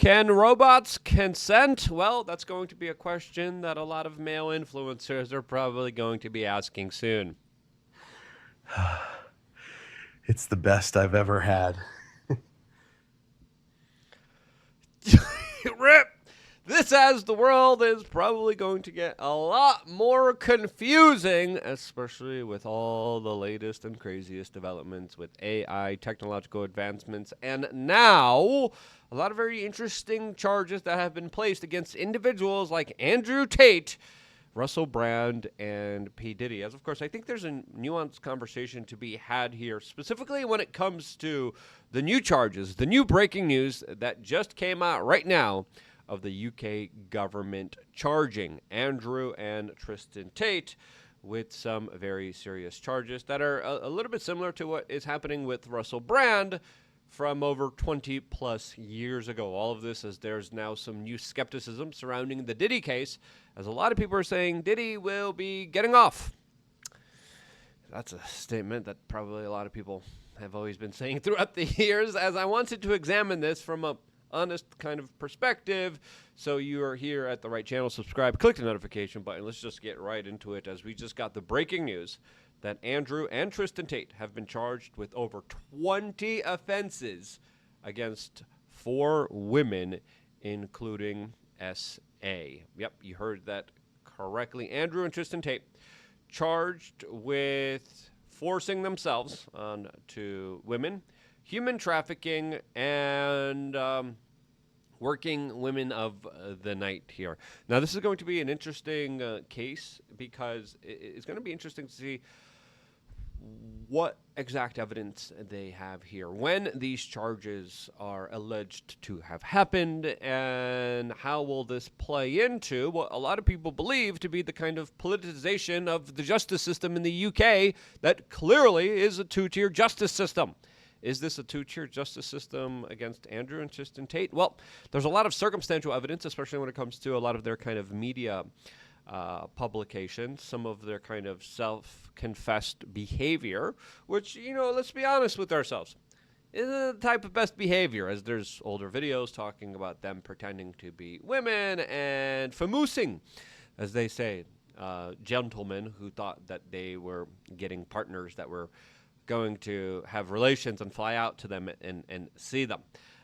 Can robots consent? Well, that's going to be a question that a lot of male influencers are probably going to be asking soon. It's the best I've ever had. Rip! This, as the world is probably going to get a lot more confusing, especially with all the latest and craziest developments with AI, technological advancements, and now a lot of very interesting charges that have been placed against individuals like Andrew Tate, Russell Brand, and P. Diddy. As of course, I think there's a nuanced conversation to be had here, specifically when it comes to the new charges, the new breaking news that just came out right now of the UK government charging Andrew and Tristan Tate with some very serious charges that are a little bit similar to what is happening with Russell Brand from over 20 plus years ago. All of this as there's now some new skepticism surrounding the Diddy case, as a lot of people are saying Diddy will be getting off. That's a statement that probably a lot of people have always been saying throughout the years, as I wanted to examine this from a honest kind of perspective. So you are here at the right channel. Subscribe, click the notification button. Let's just get right into it, as we just got the breaking news that Andrew and Tristan Tate have been charged with over 20 offenses against 4 women, including S.A. Yep, you heard that correctly. Andrew and Tristan Tate charged with forcing themselves onto women, human trafficking, and working women of the night here. Now, this is going to be an interesting case, because it's going to be interesting to see what exact evidence they have here, when these charges are alleged to have happened, and how will this play into what a lot of people believe to be the kind of politicization of the justice system in the UK that clearly is a two-tier justice system. Is this a two-tier justice system against Andrew and Tristan Tate? Well, there's a lot of circumstantial evidence, especially when it comes to a lot of their kind of media publications, some of their kind of self-confessed behavior, which, let's be honest with ourselves, isn't the type of best behavior, as there's older videos talking about them pretending to be women and famoosing, as they say, gentlemen who thought that they were getting partners that were going to have relations and fly out to them and see them.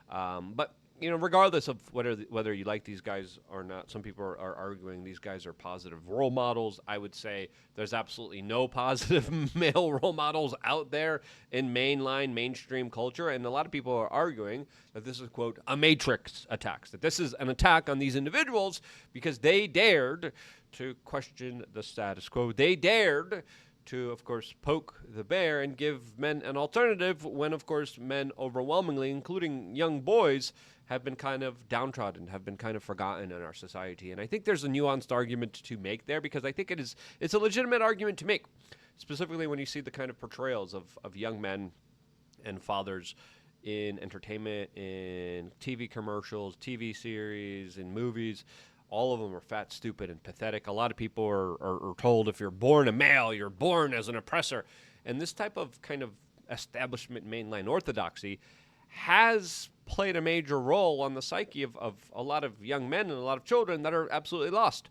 But regardless of whether you like these guys or not, some people are arguing these guys are positive role models. I would say there's absolutely no positive male role models out there in mainstream culture, and a lot of people are arguing that this is, quote, a matrix attack, that this is an attack on these individuals because they dared to question the status quo. They dared to, of course, poke the bear and give men an alternative when, of course, men overwhelmingly, including young boys, have been kind of downtrodden, have been kind of forgotten in our society. And I think there's a nuanced argument to make there, because I think it's a legitimate argument to make, specifically when you see the kind of portrayals of young men and fathers in entertainment, in TV commercials, TV series, in movies. All of them are fat, stupid, and pathetic. A lot of people are told if you're born a male, you're born as an oppressor. And this type of kind of establishment mainline orthodoxy has played a major role on the psyche of a lot of young men and a lot of children that are absolutely lost.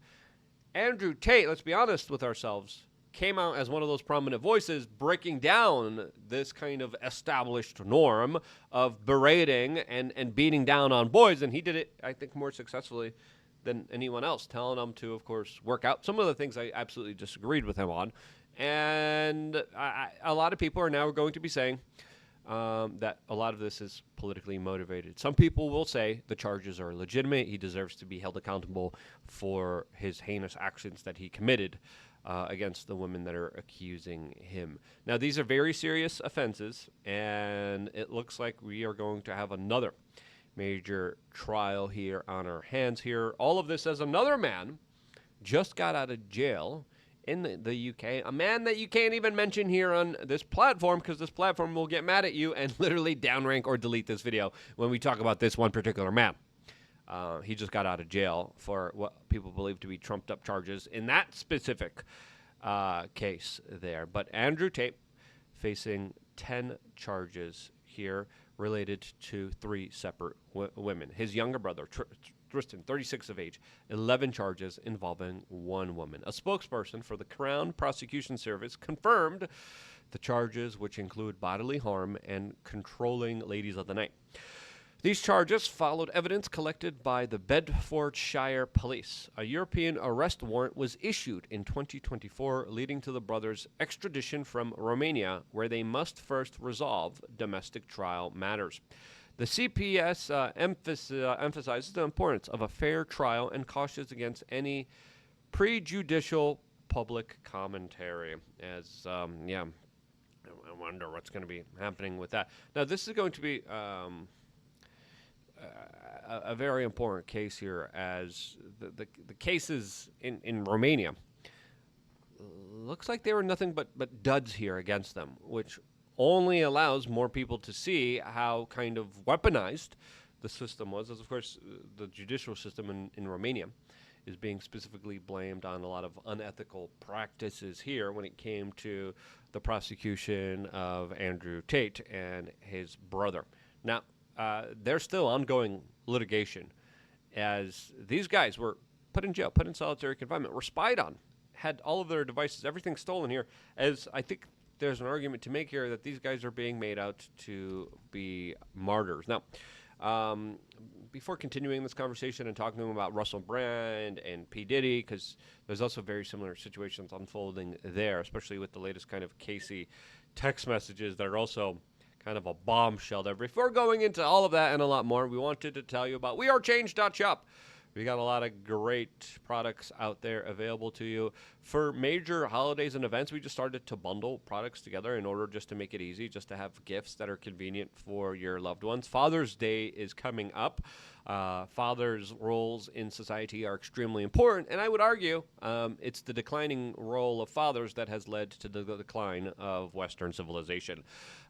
Andrew Tate, let's be honest with ourselves, came out as one of those prominent voices breaking down this kind of established norm of berating and beating down on boys. And he did it, I think, more successfully than anyone else, telling them to, of course, work out. Some of the things I absolutely disagreed with him on. And a lot of people are now going to be saying that a lot of this is politically motivated. Some people will say the charges are legitimate. He deserves to be held accountable for his heinous actions that he committed against the women that are accusing him. Now, these are very serious offenses, and it looks like we are going to have another major trial here on our hands here. All of this as another man just got out of jail in the UK, a man that you can't even mention here on this platform, because this platform will get mad at you and literally downrank or delete this video when we talk about this one particular man. He just got out of jail for what people believe to be trumped up charges in that specific case there. But Andrew Tate facing 10 charges here. related to 3 separate women. His younger brother, Tristan, 36 of age, 11 charges involving 1 woman. A spokesperson for the Crown Prosecution Service confirmed the charges, which include bodily harm and controlling ladies of the night. These charges followed evidence collected by the Bedfordshire Police. A European arrest warrant was issued in 2024, leading to the brothers' extradition from Romania, where they must first resolve domestic trial matters. The CPS emphasizes the importance of a fair trial and cautions against any prejudicial public commentary. I wonder what's going to be happening with that. Now, this is going to be a very important case here, as the cases in Romania looks like they were nothing but duds here against them, which only allows more people to see how kind of weaponized the system was. As of course, the judicial system in Romania is being specifically blamed on a lot of unethical practices here when it came to the prosecution of Andrew Tate and his brother. Now, there's still ongoing litigation, as these guys were put in jail, put in solitary confinement, were spied on, had all of their devices, everything stolen here, as I think there's an argument to make here that these guys are being made out to be martyrs. Now, before continuing this conversation and talking about Russell Brand and P. Diddy, because there's also very similar situations unfolding there, especially with the latest kind of Casey text messages that are also kind of a bombshell there. Before going into all of that and a lot more, we wanted to tell you about wearechange.shop. We got a lot of great products out there available to you. For major holidays and events, we just started to bundle products together in order just to make it easy, just to have gifts that are convenient for your loved ones. Father's Day is coming up. Fathers' roles in society are extremely important, and I would argue it's the declining role of fathers that has led to the decline of Western civilization.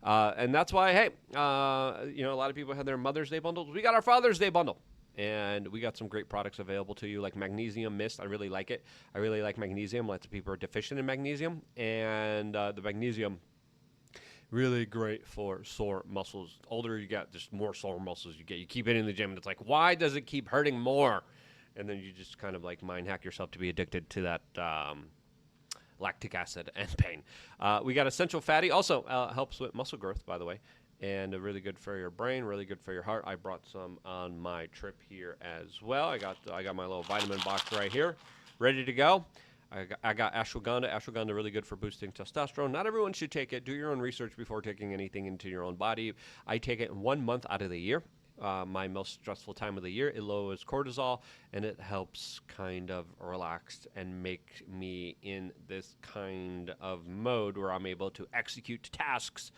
And that's why, hey, a lot of people had their Mother's Day bundles. We got our Father's Day bundle. And we got some great products available to you, like magnesium mist. I really like it. I really like magnesium. Lots of people are deficient in magnesium. And the magnesium, really great for sore muscles. The older you get, just more sore muscles you get. You keep hitting the gym, and it's like, why does it keep hurting more? And then you just kind of like mind hack yourself to be addicted to that lactic acid and pain. We got essential fatty. Also helps with muscle growth, by the way. And really good for your brain, really good for your heart. I brought some on my trip here as well. I got my little vitamin box right here, ready to go. I got ashwagandha. Ashwagandha really good for boosting testosterone. Not everyone should take it. Do your own research before taking anything into your own body. I take it 1 month out of the year. My most stressful time of the year. It lowers cortisol, and it helps kind of relax and make me in this kind of mode where I'm able to execute tasks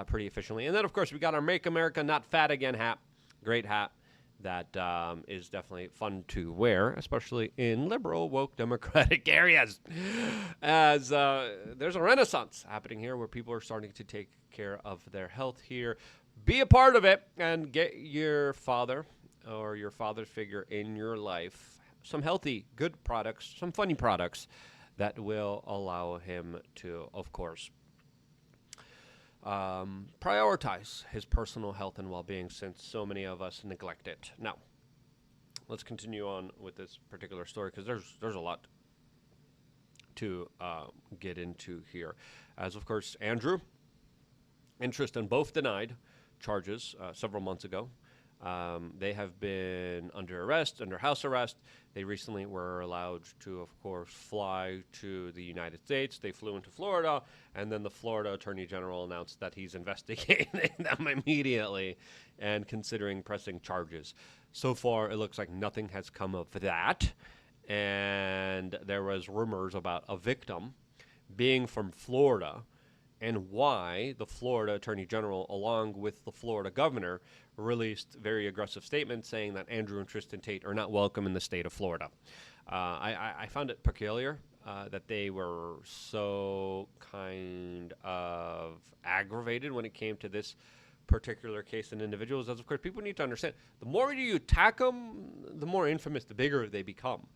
pretty efficiently. And then, of course, we got our Make America Not Fat Again hat. Great hat that is definitely fun to wear, especially in liberal, woke, democratic areas. As there's a renaissance happening here where people are starting to take care of their health here. Be a part of it and get your father or your father figure in your life some healthy, good products, some funny products that will allow him to, of course, prioritize his personal health and well-being, since so many of us neglect it. Now, let's continue on with this particular story, because there's a lot to get into here. As, of course, Andrew and Tristan both denied charges several months ago. They have been under arrest, under house arrest. They recently were allowed to, of course, fly to the United States. They flew into Florida, and then the Florida Attorney General announced that he's investigating them immediately and considering pressing charges. So far, it looks like nothing has come of that, and there was rumors about a victim being from Florida, and why the Florida Attorney General, along with the Florida Governor, released very aggressive statements saying that Andrew and Tristan Tate are not welcome in the state of Florida. I found it peculiar that they were so kind of aggravated when it came to this particular case and individuals. As, of course, people need to understand, the more you attack them, the more infamous, the bigger they become.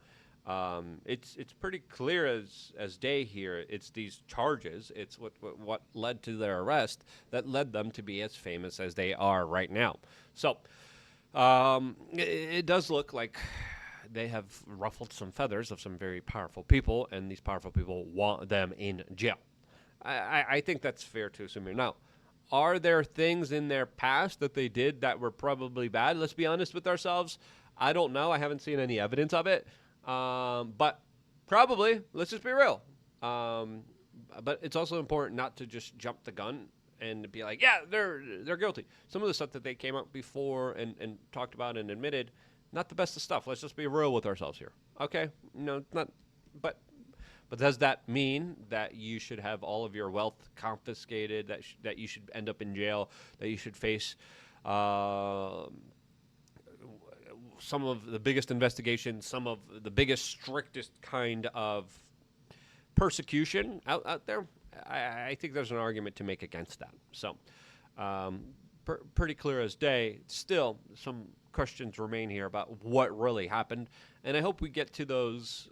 It's pretty clear as day here. It's these charges. It's what led to their arrest that led them to be as famous as they are right now. So it does look like they have ruffled some feathers of some very powerful people, and these powerful people want them in jail. I think that's fair to assume here. Now, are there things in their past that they did that were probably bad? Let's be honest with ourselves. I don't know. I haven't seen any evidence of it. But probably, let's just be real. But it's also important not to just jump the gun and be like, yeah, they're guilty. Some of the stuff that they came out before and talked about and admitted, not the best of stuff. Let's just be real with ourselves here. Okay? No, not, but does that mean that you should have all of your wealth confiscated, that you should end up in jail, that you should face some of the biggest investigations, some of the biggest, strictest kind of persecution out there? I think there's an argument to make against that. So, pretty clear as day. Still, some questions remain here about what really happened, and I hope we get to those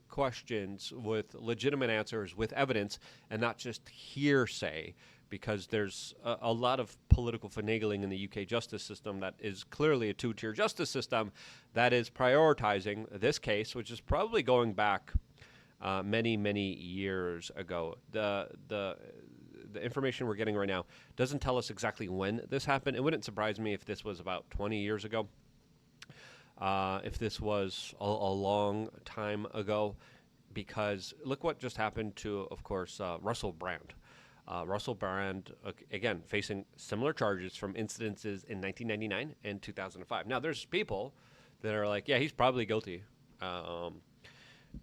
questions with legitimate answers, with evidence, and not just hearsay, because there's a lot of political finagling in the UK justice system that is clearly a two-tier justice system that is prioritizing this case, which is probably going back many, many years ago. The information we're getting right now doesn't tell us exactly when this happened. It wouldn't surprise me if this was about 20 years ago. If this was a long time ago, because look what just happened to, of course, Russell Brand. Russell Brand, again, facing similar charges from incidences in 1999 and 2005. Now, there's people that are like, yeah, he's probably guilty. And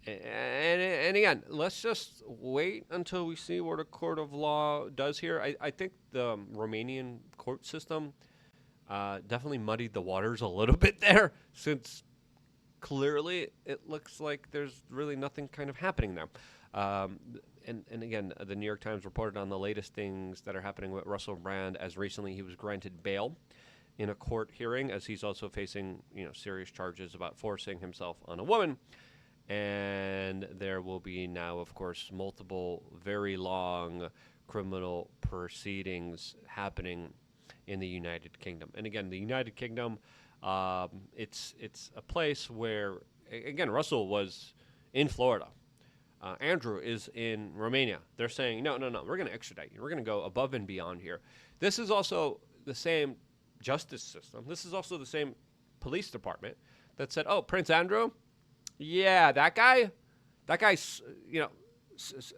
again, let's just wait until we see what a court of law does here. I think the Romanian court system definitely muddied the waters a little bit there, since clearly it looks like there's really nothing kind of happening there. And again, the New York Times reported on the latest things that are happening with Russell Brand, as recently he was granted bail in a court hearing, as he's also facing serious charges about forcing himself on a woman. And there will be now, of course, multiple very long criminal proceedings happening in the United Kingdom. And again, the United Kingdom, it's a place where, again, Russell was in Florida. Andrew is in Romania. They're saying, no, we're going to extradite you. We're going to go above and beyond here. This is also the same justice system. This is also the same police department that said, oh, Prince Andrew, yeah, that guy's,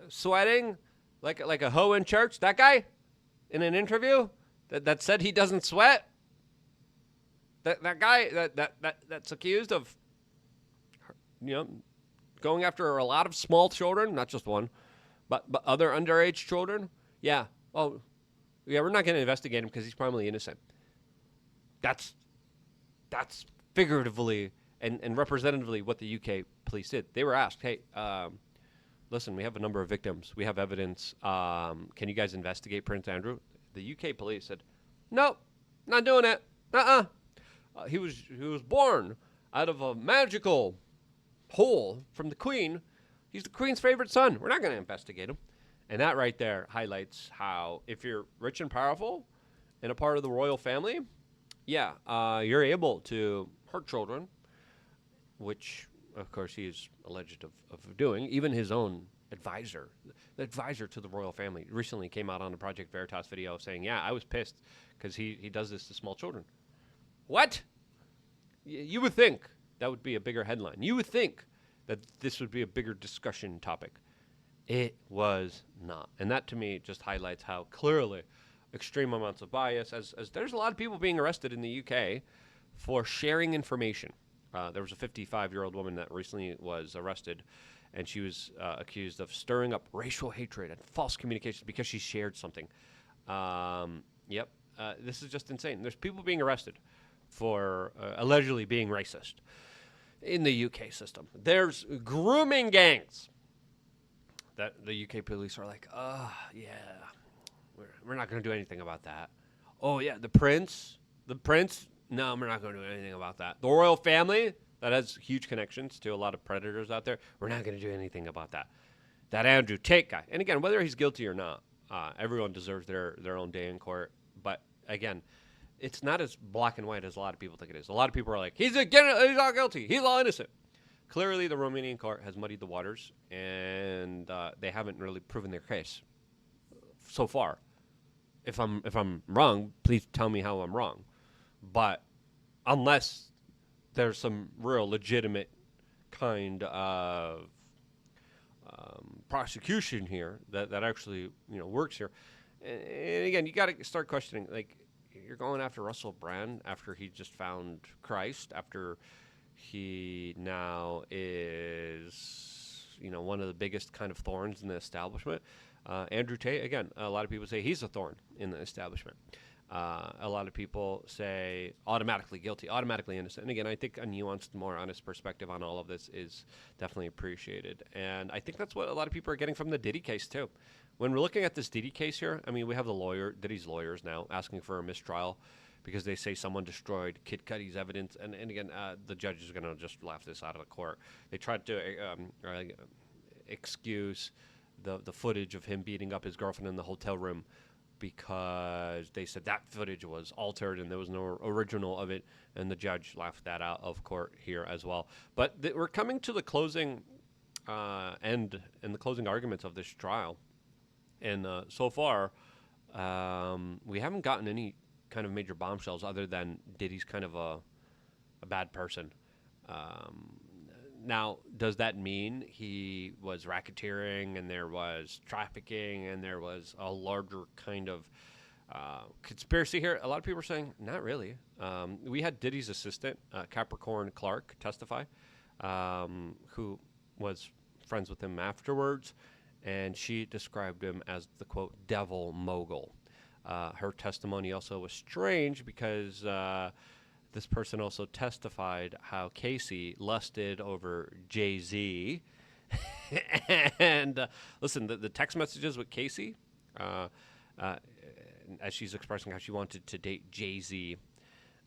sweating like a hoe in church. That guy, in an interview, that said he doesn't sweat. That guy that's accused of, going after a lot of small children, not just one, but other underage children. Yeah. Oh, yeah. We're not going to investigate him because he's probably innocent. That's figuratively and representatively what the UK police did. They were asked, hey, listen, we have a number of victims. We have evidence. Can you guys investigate Prince Andrew? The UK police said, nope, not doing it. He was born out of a magical hole from the Queen. He's the Queen's favorite son. We're not going to investigate him. And that right there highlights how, if you're rich and powerful and a part of the royal family, yeah, you're able to hurt children, which, of course, he is alleged of doing. Even his own advisor, the advisor to the royal family, recently came out on a Project Veritas video saying, yeah, I was pissed because he does this to small children. What? You would think that would be a bigger headline. You would think that this would be a bigger discussion topic. It was not. And that, to me, just highlights how clearly extreme amounts of bias, as there's a lot of people being arrested in the UK for sharing information. There was a 55-year-old woman that recently was arrested, and she was accused of stirring up racial hatred and false communications because she shared something. This is just insane. There's people being arrested for allegedly being racist in the UK system. There's grooming gangs that the UK police are like, we're not going to do anything about that. Oh, yeah, the prince, no, we're not going to do anything about that. The royal family, that has huge connections to a lot of predators out there. We're not going to do anything about that. That Andrew Tate guy. And again, whether he's guilty or not, everyone deserves their own day in court. But again, it's not as black and white as a lot of people think it is. A lot of people are like, he's not guilty. He's all innocent. Clearly, the Romanian court has muddied the waters, and they haven't really proven their case so far. If I'm wrong, please tell me how I'm wrong. But unless there's some real legitimate kind of prosecution here that actually works here, and again, you got to start questioning. Like, you're going after Russell Brand after he just found Christ, after he now is one of the biggest kind of thorns in the establishment. Andrew Tate, again, a lot of people say he's a thorn in the establishment. A lot of people say automatically guilty, automatically innocent. And again, I think a nuanced, more honest perspective on all of this is definitely appreciated. And I think that's what a lot of people are getting from the Diddy case, too. When we're looking at this Diddy case here, I mean, we have Diddy's lawyers now asking for a mistrial because they say someone destroyed Kid Cudi's evidence. And again, the judge is going to just laugh this out of the court. They tried to excuse the footage of him beating up his girlfriend in the hotel room because they said that footage was altered and there was no original of it, and the judge laughed that out of court here as well. But we're coming to the closing end and the closing arguments of this trial, and so far we haven't gotten any kind of major bombshells other than Diddy's kind of a bad person. Now, does that mean he was racketeering and there was trafficking and there was a larger kind of conspiracy here? A lot of people are saying, not really. We had Diddy's assistant, Capricorn Clark, testify, who was friends with him afterwards, and she described him as the, quote, devil mogul. Her testimony also was strange because this person also testified how Casey lusted over Jay-Z. And listen, the text messages with Casey, as she's expressing how she wanted to date Jay-Z,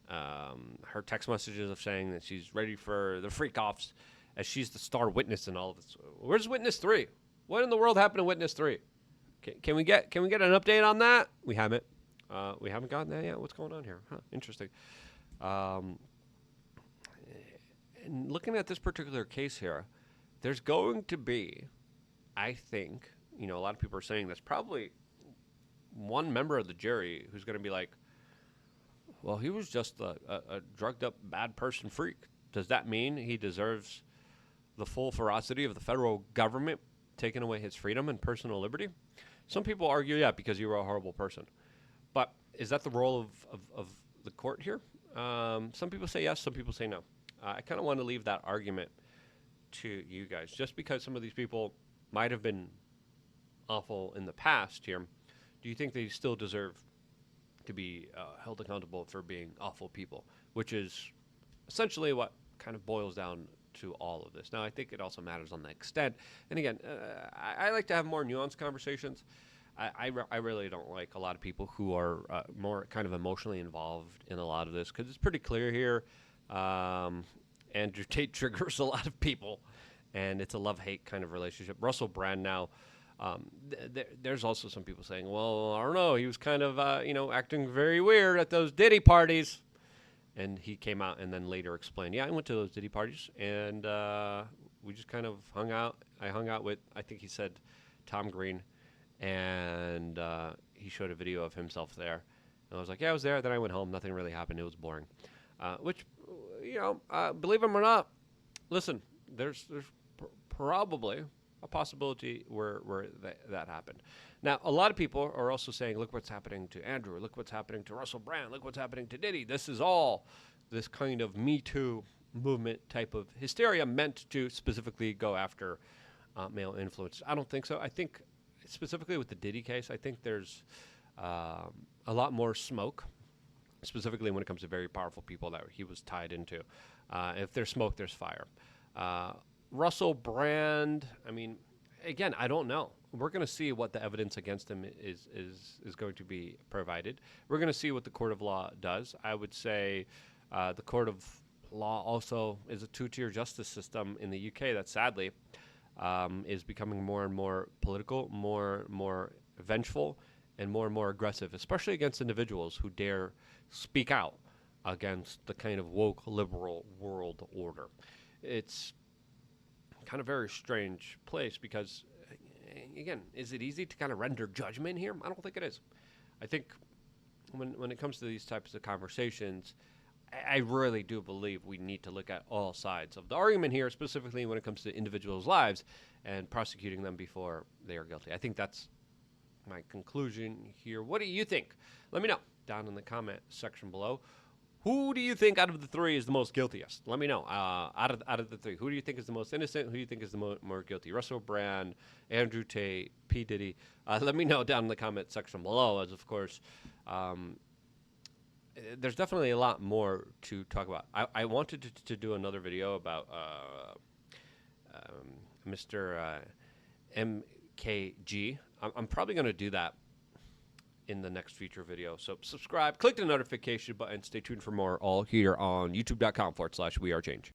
her text messages of saying that she's ready for the freak-offs as she's the star witness in all of this. Where's Witness 3? What in the world happened to Witness 3? Can we get an update on that? We haven't gotten that yet. What's going on here? Huh, interesting. And looking at this particular case here, there's going to be, I think, a lot of people are saying there's probably one member of the jury who's going to be like, well, he was just a drugged up bad person freak. Does that mean he deserves the full ferocity of the federal government taking away his freedom and personal liberty? Some people argue, yeah, because you were a horrible person. But is that the role of the court here? Some people say yes, some people say no. I kind of want to leave that argument to you guys. Just because some of these people might have been awful in the past here, do you think they still deserve to be held accountable for being awful people? Which is essentially what kind of boils down to all of this. Now, I think it also matters on the extent. And again, I like to have more nuanced conversations. I really don't like a lot of people who are more kind of emotionally involved in a lot of this, because it's pretty clear here. Andrew Tate triggers a lot of people, and it's a love-hate kind of relationship. Russell Brand now, there's also some people saying, well, I don't know, he was kind of acting very weird at those Diddy parties. And he came out and then later explained, yeah, I went to those Diddy parties, and we just kind of hung out. I hung out with, I think he said, Tom Green. And he showed a video of himself there. And I was like, yeah, I was there. Then I went home. Nothing really happened. It was boring. Which, believe him or not, listen, there's probably a possibility where that happened. Now, a lot of people are also saying, look what's happening to Andrew. Look what's happening to Russell Brand. Look what's happening to Diddy. This is all this kind of Me Too movement type of hysteria meant to specifically go after male influencers. I don't think so. I think specifically with the Diddy case, I think there's a lot more smoke, specifically when it comes to very powerful people that he was tied into. If there's smoke, there's fire. Russell Brand, I mean, again, I don't know. We're going to see what the evidence against him is going to be provided. We're going to see what the court of law does. I would say the court of law also is a two-tier justice system in the UK that sadly is becoming more and more political, more and more vengeful, and more aggressive, especially against individuals who dare speak out against the kind of woke liberal world order. It's kind of a very strange place because, again, is it easy to kind of render judgment here? I don't think it is. I think when it comes to these types of conversations, I really do believe we need to look at all sides of the argument here, specifically when it comes to individuals' lives and prosecuting them before they are guilty. I think that's my conclusion here. What do you think? Let me know down in the comment section below. Who do you think out of the three is the most guiltiest? Let me know. Out of the three, who do you think is the most innocent? Who do you think is the more guilty? Russell Brand, Andrew Tate, P. Diddy. Let me know down in the comment section below, as of course, there's definitely a lot more to talk about. I wanted to do another video about Mr. MKG. I'm probably going to do that in the next future video. So subscribe, click the notification button, stay tuned for more, all here on youtube.com/wearechange.